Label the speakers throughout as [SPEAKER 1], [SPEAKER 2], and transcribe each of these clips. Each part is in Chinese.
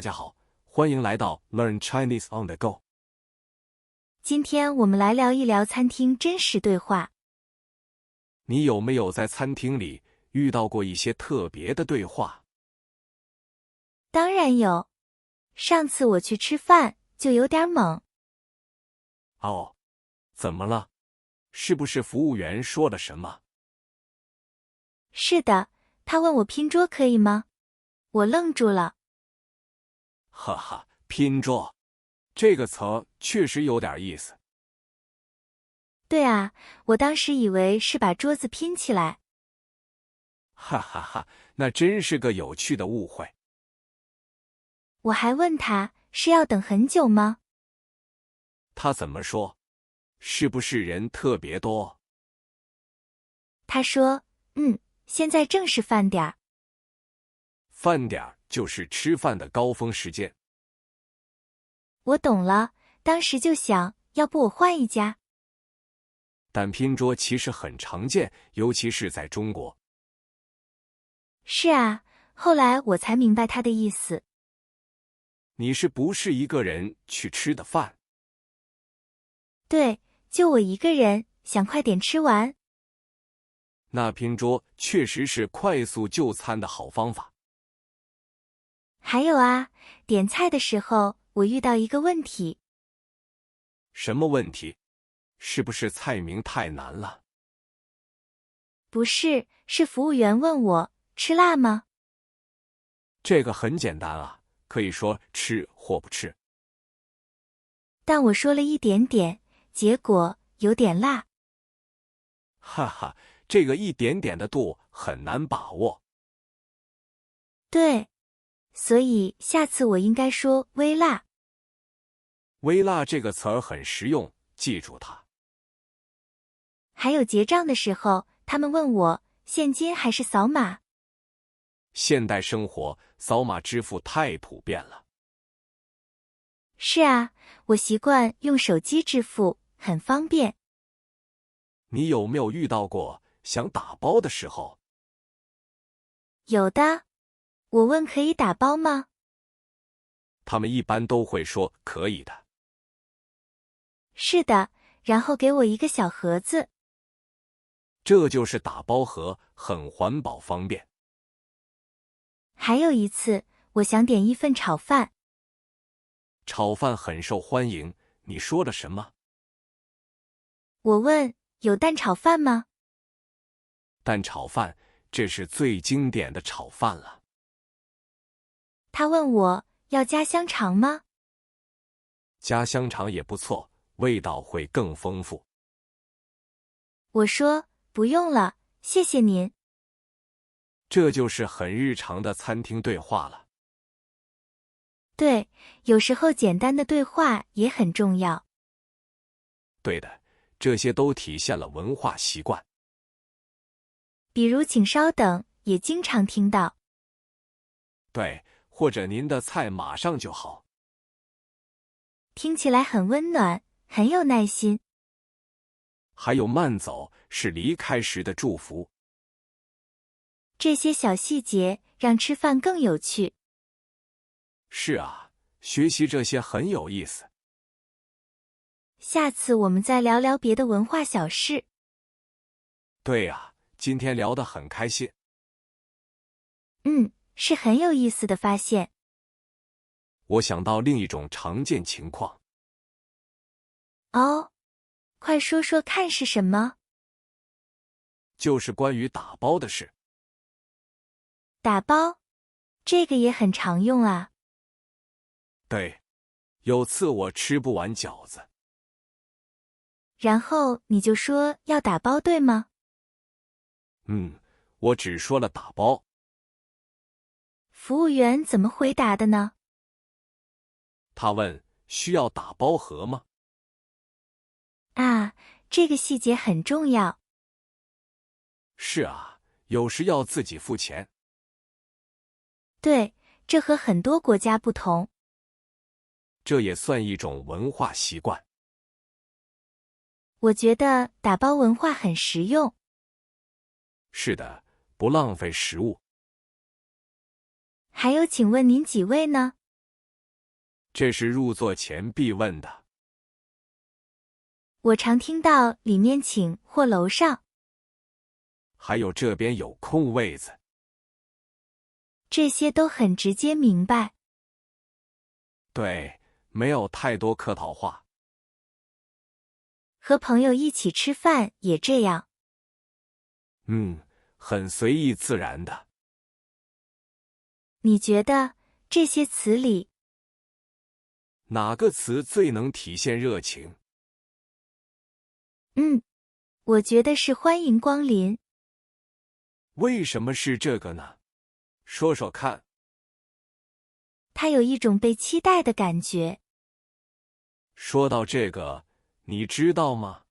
[SPEAKER 1] 家好，欢迎来到 Learn Chinese on the Go。
[SPEAKER 2] 今天我们来聊一聊餐厅真实对话。
[SPEAKER 1] 你有没有在餐厅里遇到过一些特别的对话？
[SPEAKER 2] 当然有，上次我去吃饭就有点懵。
[SPEAKER 1] 哦，怎么了？是不是服务员说了什么？
[SPEAKER 2] 是的，他问我拼桌可以吗？我愣住了。
[SPEAKER 1] 哈哈，拼桌，这个词儿确实有点意思。
[SPEAKER 2] 对啊，我当时以为是把桌子拼起来。
[SPEAKER 1] 哈哈哈，那真是个有趣的误会。
[SPEAKER 2] 我还问他是要等很久吗？
[SPEAKER 1] 他怎么说？是不是人特别多？
[SPEAKER 2] 他说，现在正是饭点儿。
[SPEAKER 1] 饭点儿就是吃饭的高峰时间。
[SPEAKER 2] 我懂了，当时就想，要不我换一家。
[SPEAKER 1] 但拼桌其实很常见，尤其是在中国。
[SPEAKER 2] 是啊，后来我才明白他的意思。
[SPEAKER 1] 你是不是一个人去吃的饭？
[SPEAKER 2] 对，就我一个人，想快点吃完。
[SPEAKER 1] 那拼桌确实是快速就餐的好方法。
[SPEAKER 2] 还有啊，点菜的时候我遇到一个问题。
[SPEAKER 1] 什么问题？是不是菜名太难了？
[SPEAKER 2] 不是，是服务员问我吃辣吗？
[SPEAKER 1] 这个很简单啊，可以说吃或不吃。
[SPEAKER 2] 但我说了一点点，结果有点辣。
[SPEAKER 1] 哈哈，这个一点点的度很难把握。
[SPEAKER 2] 对，所以下次我应该说微辣。
[SPEAKER 1] 微辣这个词儿很实用，记住它。
[SPEAKER 2] 还有结账的时候，他们问我现金还是扫码。
[SPEAKER 1] 现代生活扫码支付太普遍了。
[SPEAKER 2] 是啊，我习惯用手机支付，很方便。
[SPEAKER 1] 你有没有遇到过想打包的时候？
[SPEAKER 2] 有的，我问可以打包吗？
[SPEAKER 1] 他们一般都会说可以的。
[SPEAKER 2] 是的，然后给我一个小盒子。
[SPEAKER 1] 这就是打包盒，很环保方便。
[SPEAKER 2] 还有一次，我想点一份炒饭。
[SPEAKER 1] 炒饭很受欢迎，你说了什么？
[SPEAKER 2] 我问有蛋炒饭吗？
[SPEAKER 1] 蛋炒饭，这是最经典的炒饭了。
[SPEAKER 2] 他问我要加香肠吗？
[SPEAKER 1] 加香肠也不错，味道会更丰富。
[SPEAKER 2] 我说不用了，谢谢您。
[SPEAKER 1] 这就是很日常的餐厅对话了。
[SPEAKER 2] 对，有时候简单的对话也很重要。
[SPEAKER 1] 对的，这些都体现了文化习惯。
[SPEAKER 2] 比如请稍等，也经常听到。
[SPEAKER 1] 对，或者您的菜马上就好。
[SPEAKER 2] 听起来很温暖，很有耐心。
[SPEAKER 1] 还有慢走，是离开时的祝福。
[SPEAKER 2] 这些小细节让吃饭更有趣。
[SPEAKER 1] 是啊，学习这些很有意思。
[SPEAKER 2] 下次我们再聊聊别的文化小事。
[SPEAKER 1] 对啊，今天聊得很开心。
[SPEAKER 2] 是很有意思的发现。
[SPEAKER 1] 我想到另一种常见情况。
[SPEAKER 2] 哦，快说说看是什么？
[SPEAKER 1] 就是关于打包的事。
[SPEAKER 2] 打包，这个也很常用啊。
[SPEAKER 1] 对，有次我吃不完饺子。
[SPEAKER 2] 然后你就说要打包，对吗？
[SPEAKER 1] 我只说了打包。
[SPEAKER 2] 服务员怎么回答的呢？
[SPEAKER 1] 他问需要打包盒吗？
[SPEAKER 2] 啊，这个细节很重要。
[SPEAKER 1] 是啊，有时要自己付钱。
[SPEAKER 2] 对，这和很多国家不同。
[SPEAKER 1] 这也算一种文化习惯。
[SPEAKER 2] 我觉得打包文化很实用。
[SPEAKER 1] 是的，不浪费食物。
[SPEAKER 2] 还有，请问您几位呢？
[SPEAKER 1] 这是入座前必问的。
[SPEAKER 2] 我常听到里面请或楼上，
[SPEAKER 1] 还有这边有空位子，
[SPEAKER 2] 这些都很直接明白。
[SPEAKER 1] 对，没有太多客套话。
[SPEAKER 2] 和朋友一起吃饭也这样。
[SPEAKER 1] 很随意自然的。
[SPEAKER 2] 你觉得这些词里，
[SPEAKER 1] 哪个词最能体现热情？
[SPEAKER 2] 我觉得是欢迎光临。
[SPEAKER 1] 为什么是这个呢？说说看。
[SPEAKER 2] 它有一种被期待的感觉。
[SPEAKER 1] 说到这个，你知道吗？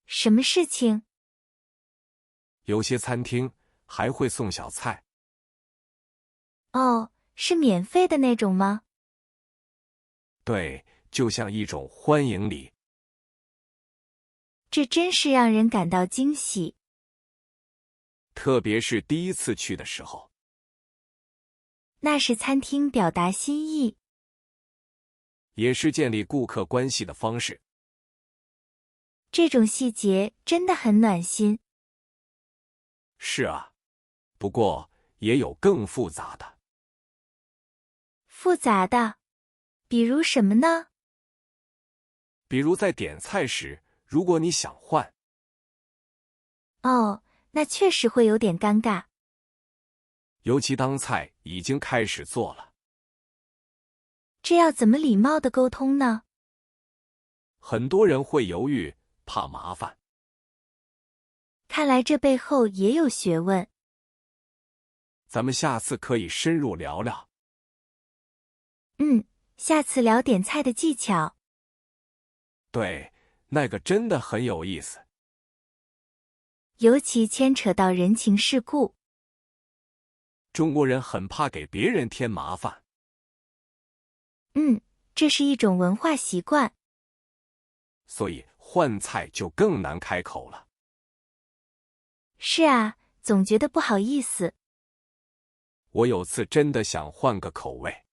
[SPEAKER 2] 什么事情？
[SPEAKER 1] 有些餐厅还会送小菜。
[SPEAKER 2] 哦，是免费的那种吗？
[SPEAKER 1] 对，就像一种欢迎礼。
[SPEAKER 2] 这真是让人感到惊喜。
[SPEAKER 1] 特别是第一次去的时候。
[SPEAKER 2] 那是餐厅表达心意，
[SPEAKER 1] 也是建立顾客关系的方式。
[SPEAKER 2] 这种细节真的很暖心。
[SPEAKER 1] 是啊，不过也有更复杂的。
[SPEAKER 2] 复杂的，比如什么呢？
[SPEAKER 1] 比如在点菜时，如果你想换，
[SPEAKER 2] 哦，那确实会有点尴尬。
[SPEAKER 1] 尤其当菜已经开始做了，
[SPEAKER 2] 这要怎么礼貌地沟通呢？
[SPEAKER 1] 很多人会犹豫，怕麻烦。
[SPEAKER 2] 看来这背后也有学问。
[SPEAKER 1] 咱们下次可以深入聊聊。
[SPEAKER 2] 下次聊点菜的技巧。
[SPEAKER 1] 对，那个真的很有意思。
[SPEAKER 2] 尤其牵扯到人情世故。
[SPEAKER 1] 中国人很怕给别人添麻烦。
[SPEAKER 2] 这是一种文化习惯。
[SPEAKER 1] 所以换菜就更难开口了。
[SPEAKER 2] 是啊，总觉得不好意思。
[SPEAKER 1] 我有次真的想换个口味。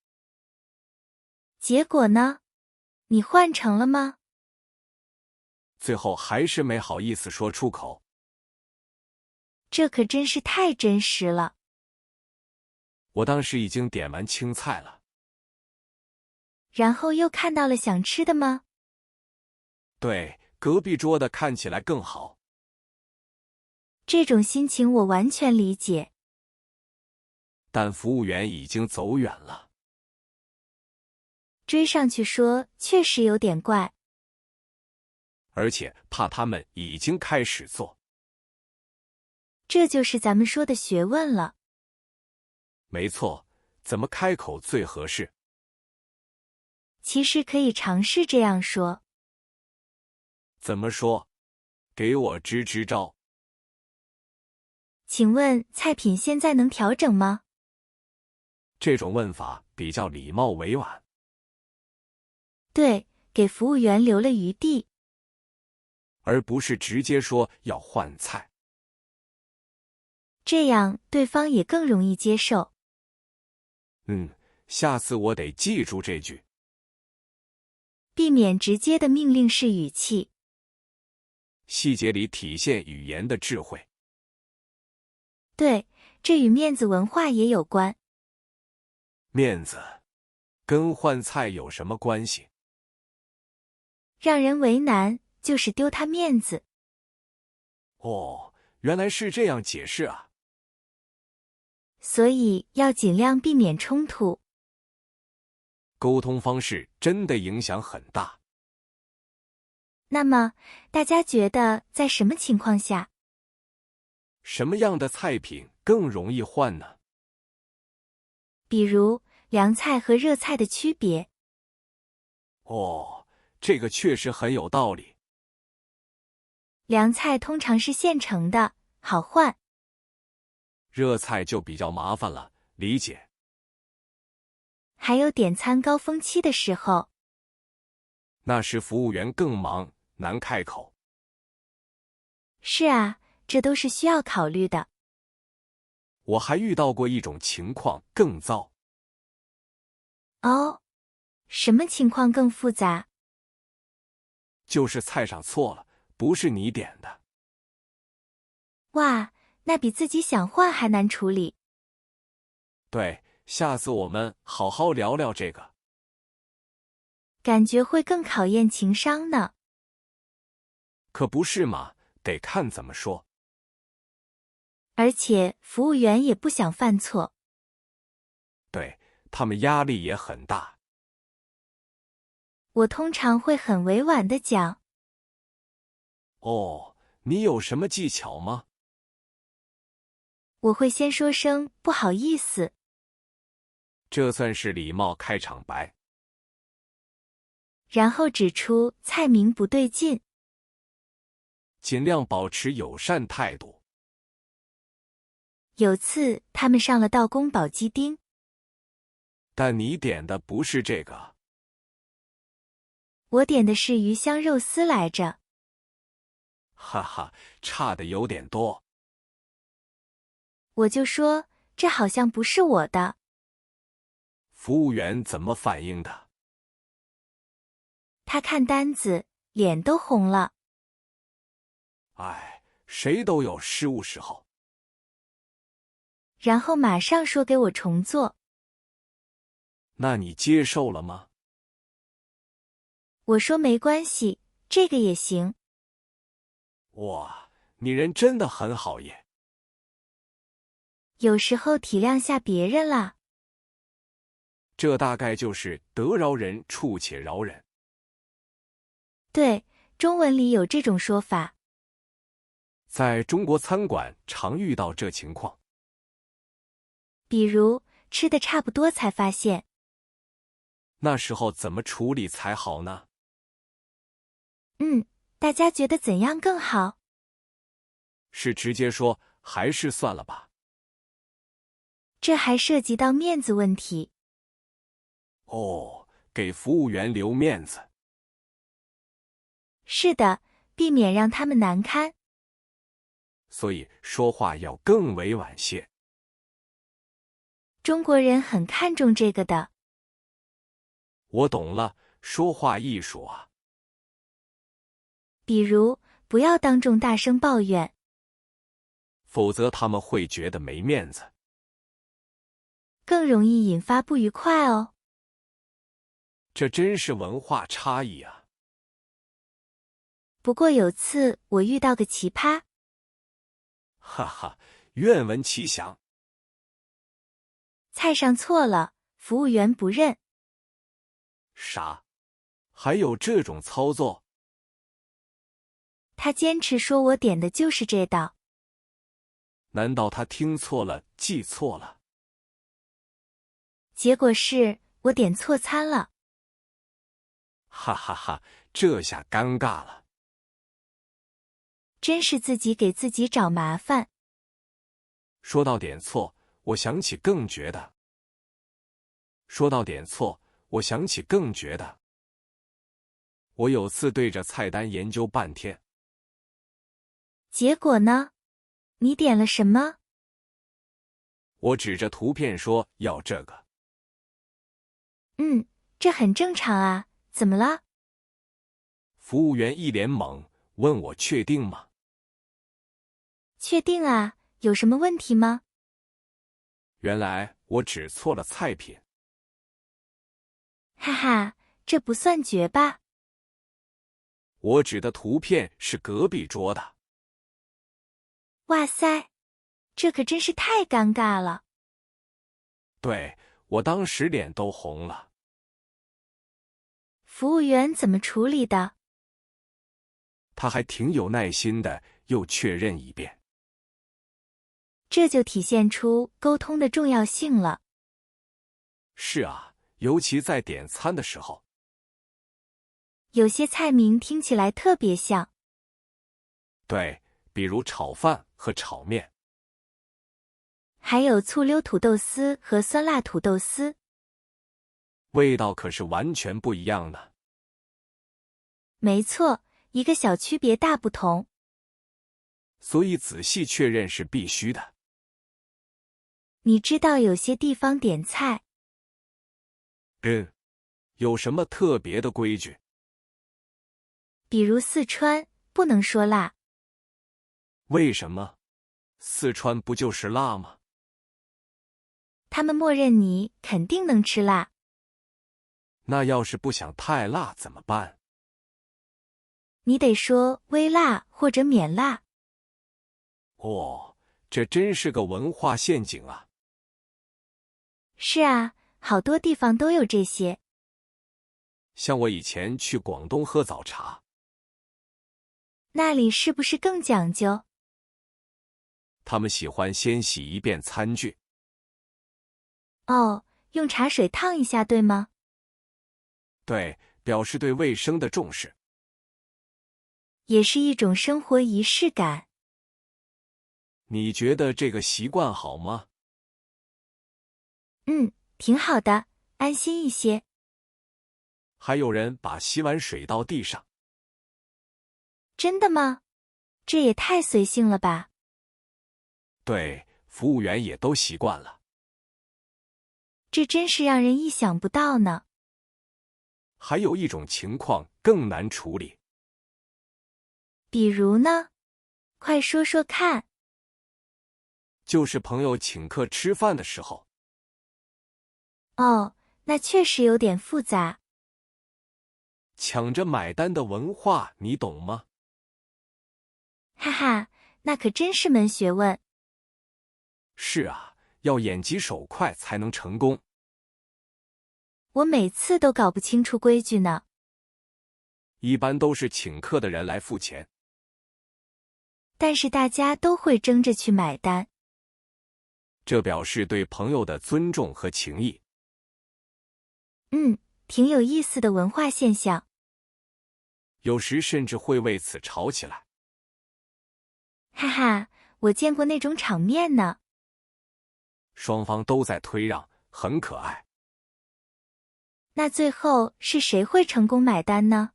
[SPEAKER 2] 结果呢？你换成了吗？
[SPEAKER 1] 最后还是没好意思说出口。
[SPEAKER 2] 这可真是太真实了。
[SPEAKER 1] 我当时已经点完青菜了。
[SPEAKER 2] 然后又看到了想吃的吗？
[SPEAKER 1] 对，隔壁桌的看起来更好。
[SPEAKER 2] 这种心情我完全理解。
[SPEAKER 1] 但服务员已经走远了。
[SPEAKER 2] 追上去说确实有点怪。
[SPEAKER 1] 而且怕他们已经开始做。
[SPEAKER 2] 这就是咱们说的学问了。
[SPEAKER 1] 没错，怎么开口最合适？
[SPEAKER 2] 其实可以尝试这样说。
[SPEAKER 1] 怎么说？给我支支招。
[SPEAKER 2] 请问菜品现在能调整吗？
[SPEAKER 1] 这种问法比较礼貌委婉。
[SPEAKER 2] 对，给服务员留了余地。
[SPEAKER 1] 而不是直接说要换菜。
[SPEAKER 2] 这样对方也更容易接受。
[SPEAKER 1] 下次我得记住这句。
[SPEAKER 2] 避免直接的命令式语气。
[SPEAKER 1] 细节里体现语言的智慧。
[SPEAKER 2] 对，这与面子文化也有关。
[SPEAKER 1] 面子跟换菜有什么关系？
[SPEAKER 2] 让人为难，就是丢他面子。
[SPEAKER 1] 哦，原来是这样解释啊。
[SPEAKER 2] 所以要尽量避免冲突。
[SPEAKER 1] 沟通方式真的影响很大。
[SPEAKER 2] 那么，大家觉得在什么情况下，
[SPEAKER 1] 什么样的菜品更容易换呢？
[SPEAKER 2] 比如凉菜和热菜的区别。
[SPEAKER 1] 哦，这个确实很有道理。
[SPEAKER 2] 凉菜通常是现成的，好换。
[SPEAKER 1] 热菜就比较麻烦了，理解。
[SPEAKER 2] 还有点餐高峰期的时候，
[SPEAKER 1] 那时服务员更忙，难开口。
[SPEAKER 2] 是啊，这都是需要考虑的。
[SPEAKER 1] 我还遇到过一种情况更糟。
[SPEAKER 2] 哦，什么情况更复杂？
[SPEAKER 1] 就是菜上错了，不是你点的。
[SPEAKER 2] 哇，那比自己想换还难处理。
[SPEAKER 1] 对，下次我们好好聊聊这个。
[SPEAKER 2] 感觉会更考验情商呢。
[SPEAKER 1] 可不是嘛，得看怎么说。
[SPEAKER 2] 而且服务员也不想犯错。
[SPEAKER 1] 对，他们压力也很大。
[SPEAKER 2] 我通常会很委婉地讲。
[SPEAKER 1] 哦，你有什么技巧吗？
[SPEAKER 2] 我会先说声不好意思。
[SPEAKER 1] 这算是礼貌开场白。
[SPEAKER 2] 然后指出菜名不对劲。
[SPEAKER 1] 尽量保持友善态度。
[SPEAKER 2] 有次他们上了道宫保鸡丁，
[SPEAKER 1] 但你点的不是这个。
[SPEAKER 2] 我点的是鱼香肉丝来着。
[SPEAKER 1] 哈哈，差的有点多。
[SPEAKER 2] 我就说这好像不是我的。
[SPEAKER 1] 服务员怎么反应的？
[SPEAKER 2] 他看单子，脸都红了。
[SPEAKER 1] 哎，谁都有失误时候。
[SPEAKER 2] 然后马上说给我重做。
[SPEAKER 1] 那你接受了吗？
[SPEAKER 2] 我说没关系，这个也行。
[SPEAKER 1] 哇，你人真的很好耶。
[SPEAKER 2] 有时候体谅下别人啦。
[SPEAKER 1] 这大概就是得饶人处且饶人。
[SPEAKER 2] 对，中文里有这种说法。
[SPEAKER 1] 在中国餐馆常遇到这情况。
[SPEAKER 2] 比如吃的差不多才发现。
[SPEAKER 1] 那时候怎么处理才好呢？
[SPEAKER 2] 大家觉得怎样更好？
[SPEAKER 1] 是直接说，还是算了吧？
[SPEAKER 2] 这还涉及到面子问题。
[SPEAKER 1] 哦，给服务员留面子。
[SPEAKER 2] 是的，避免让他们难堪。
[SPEAKER 1] 所以说话要更委婉些。
[SPEAKER 2] 中国人很看重这个的。
[SPEAKER 1] 我懂了，说话艺术啊。
[SPEAKER 2] 比如，不要当众大声抱怨，
[SPEAKER 1] 否则他们会觉得没面子。
[SPEAKER 2] 更容易引发不愉快哦。
[SPEAKER 1] 这真是文化差异啊。
[SPEAKER 2] 不过有次我遇到个奇葩。
[SPEAKER 1] 哈哈，愿闻其详。
[SPEAKER 2] 菜上错了，服务员不认。
[SPEAKER 1] 啥？还有这种操作？
[SPEAKER 2] 他坚持说我点的就是这道。
[SPEAKER 1] 难道他听错了，记错了？
[SPEAKER 2] 结果是我点错餐了。
[SPEAKER 1] 哈哈哈，这下尴尬了。
[SPEAKER 2] 真是自己给自己找麻烦。
[SPEAKER 1] 说到点错，我想起更绝的。说到点错，我想起更绝的。我有次对着菜单研究半天。
[SPEAKER 2] 结果呢？你点了什么？
[SPEAKER 1] 我指着图片说要这个。
[SPEAKER 2] 这很正常啊，怎么了？
[SPEAKER 1] 服务员一脸懵，问我确定吗？
[SPEAKER 2] 确定啊，有什么问题吗？
[SPEAKER 1] 原来我指错了菜品。
[SPEAKER 2] 哈哈，这不算绝吧？
[SPEAKER 1] 我指的图片是隔壁桌的。
[SPEAKER 2] 哇塞，这可真是太尴尬了。
[SPEAKER 1] 对，我当时脸都红了。
[SPEAKER 2] 服务员怎么处理的？
[SPEAKER 1] 他还挺有耐心的，又确认一遍。
[SPEAKER 2] 这就体现出沟通的重要性了。
[SPEAKER 1] 是啊，尤其在点餐的时候。
[SPEAKER 2] 有些菜名听起来特别像。
[SPEAKER 1] 对，比如炒饭和炒面。
[SPEAKER 2] 还有醋溜土豆丝和酸辣土豆丝。
[SPEAKER 1] 味道可是完全不一样的。
[SPEAKER 2] 没错，一个小区别大不同。
[SPEAKER 1] 所以仔细确认是必须的。
[SPEAKER 2] 你知道有些地方点菜
[SPEAKER 1] 有什么特别的规矩？
[SPEAKER 2] 比如四川不能说辣。
[SPEAKER 1] 为什么？四川不就是辣吗？
[SPEAKER 2] 他们默认你肯定能吃辣。
[SPEAKER 1] 那要是不想太辣怎么办？
[SPEAKER 2] 你得说微辣或者免辣。
[SPEAKER 1] 哦，这真是个文化陷阱啊！
[SPEAKER 2] 是啊，好多地方都有这些。
[SPEAKER 1] 像我以前去广东喝早茶，
[SPEAKER 2] 那里是不是更讲究？
[SPEAKER 1] 他们喜欢先洗一遍餐具。
[SPEAKER 2] 哦，用茶水烫一下，对吗？
[SPEAKER 1] 对，表示对卫生的重视。
[SPEAKER 2] 也是一种生活仪式感。
[SPEAKER 1] 你觉得这个习惯好吗？
[SPEAKER 2] 挺好的，安心一些。
[SPEAKER 1] 还有人把洗碗水倒地上。
[SPEAKER 2] 真的吗？这也太随性了吧。
[SPEAKER 1] 对，服务员也都习惯了。
[SPEAKER 2] 这真是让人意想不到呢。
[SPEAKER 1] 还有一种情况更难处理。
[SPEAKER 2] 比如呢？快说说看。
[SPEAKER 1] 就是朋友请客吃饭的时候。
[SPEAKER 2] 哦，那确实有点复杂。
[SPEAKER 1] 抢着买单的文化，你懂吗？
[SPEAKER 2] 哈哈，那可真是门学问。
[SPEAKER 1] 是啊，要眼疾手快才能成功。
[SPEAKER 2] 我每次都搞不清楚规矩呢。
[SPEAKER 1] 一般都是请客的人来付钱。
[SPEAKER 2] 但是大家都会争着去买单。
[SPEAKER 1] 这表示对朋友的尊重和情谊。
[SPEAKER 2] 挺有意思的文化现象。
[SPEAKER 1] 有时甚至会为此吵起来。
[SPEAKER 2] 哈哈，我见过那种场面呢。
[SPEAKER 1] 双方都在推让，很可爱。
[SPEAKER 2] 那最后是谁会成功买单呢？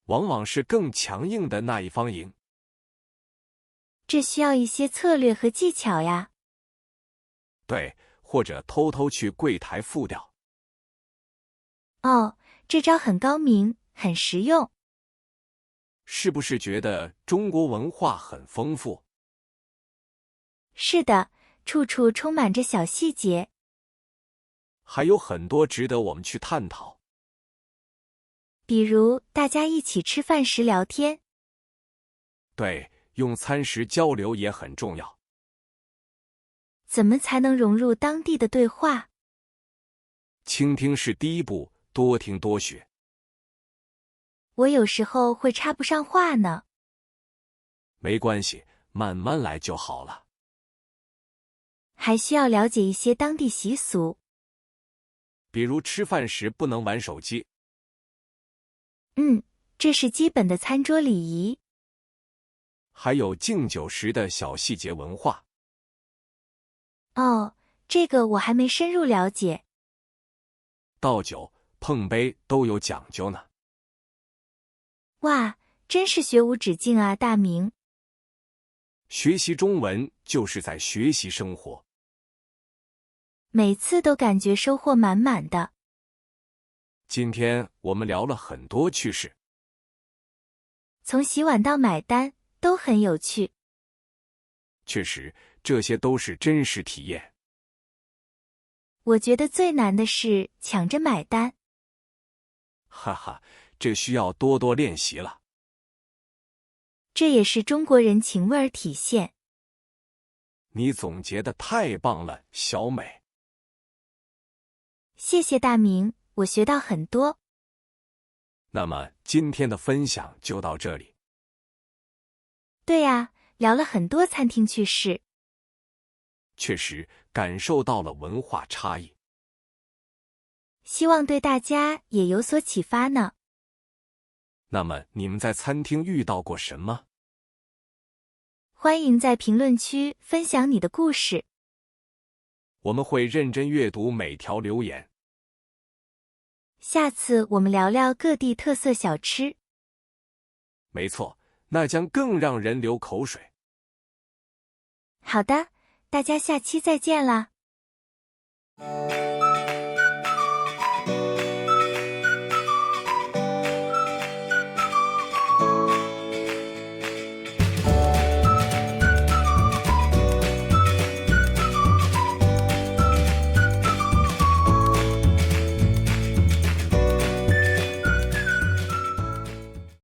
[SPEAKER 1] 往往是更强硬的那一方赢。
[SPEAKER 2] 这需要一些策略和技巧呀。
[SPEAKER 1] 对，或者偷偷去柜台付掉。
[SPEAKER 2] 哦，这招很高明，很实用。
[SPEAKER 1] 是不是觉得中国文化很丰富？
[SPEAKER 2] 是的，处处充满着小细节。
[SPEAKER 1] 还有很多值得我们去探讨。
[SPEAKER 2] 比如大家一起吃饭时聊天。
[SPEAKER 1] 对，用餐时交流也很重要。
[SPEAKER 2] 怎么才能融入当地的对话？
[SPEAKER 1] 倾听是第一步，多听多学。
[SPEAKER 2] 我有时候会插不上话呢。
[SPEAKER 1] 没关系，慢慢来就好了。
[SPEAKER 2] 还需要了解一些当地习俗。
[SPEAKER 1] 比如吃饭时不能玩手机。
[SPEAKER 2] 这是基本的餐桌礼仪。
[SPEAKER 1] 还有敬酒时的小细节文化。
[SPEAKER 2] 哦，这个我还没深入了解。
[SPEAKER 1] 倒酒、碰杯都有讲究呢。
[SPEAKER 2] 哇，真是学无止境啊，大明。
[SPEAKER 1] 学习中文就是在学习生活。
[SPEAKER 2] 每次都感觉收获满满的。
[SPEAKER 1] 今天我们聊了很多趣事。
[SPEAKER 2] 从洗碗到买单都很有趣。
[SPEAKER 1] 确实，这些都是真实体验。
[SPEAKER 2] 我觉得最难的是抢着买单。
[SPEAKER 1] 哈哈，这需要多多练习了。
[SPEAKER 2] 这也是中国人情味儿体现。
[SPEAKER 1] 你总结的太棒了，小美。
[SPEAKER 2] 谢谢大明，我学到很多。
[SPEAKER 1] 那么今天的分享就到这里。
[SPEAKER 2] 对呀，聊了很多餐厅趣事。
[SPEAKER 1] 确实感受到了文化差异。
[SPEAKER 2] 希望对大家也有所启发呢。
[SPEAKER 1] 那么你们在餐厅遇到过什么？
[SPEAKER 2] 欢迎在评论区分享你的故事。
[SPEAKER 1] 我们会认真阅读每条留言。
[SPEAKER 2] 下次我们聊聊各地特色小吃。
[SPEAKER 1] 没错，那将更让人流口水。
[SPEAKER 2] 好的，大家下期再见啦。